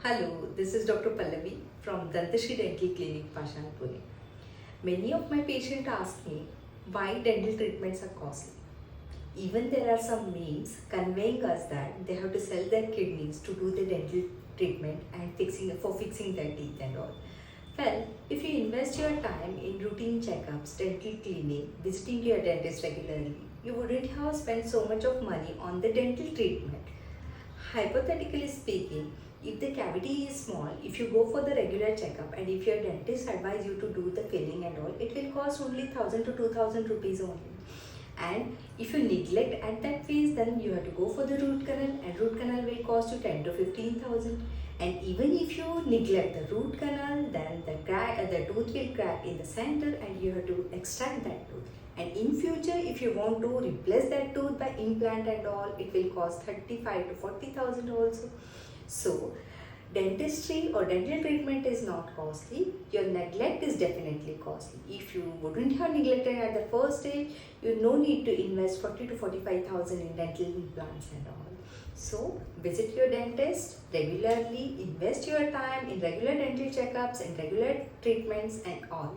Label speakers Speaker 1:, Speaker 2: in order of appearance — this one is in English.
Speaker 1: Hello, this is Dr. Pallavi from Dantashri Dental Clinic, Pashan, Pune. Many of my patients ask me why dental treatments are costly. Even there are some memes conveying us that they have to sell their kidneys to do the dental treatment and fixing their teeth and all. Well, if you invest your time in routine checkups, dental cleaning, visiting your dentist regularly, you wouldn't have spent so much of money on the dental treatment. Hypothetically speaking, if the cavity is small, if you go for the regular checkup and if your dentist advise you to do the filling and all, it will cost only 1000 to 2000 rupees only. And if you neglect at that phase, then you have to go for the root canal, and root canal will cost you 10 to 15,000. And even if you neglect the root canal, then the tooth will crack in the center and you have to extract that tooth. And in future, if you want to replace that tooth by implant and all, it will cost 35 to 40,000 also. So dentistry or dental treatment is not costly. Your neglect is definitely costly. If you wouldn't have neglected at the first stage, you no need to invest 40 to 45,000 in dental implants and all. So visit your dentist regularly, invest your time in regular dental checkups and regular treatments and all.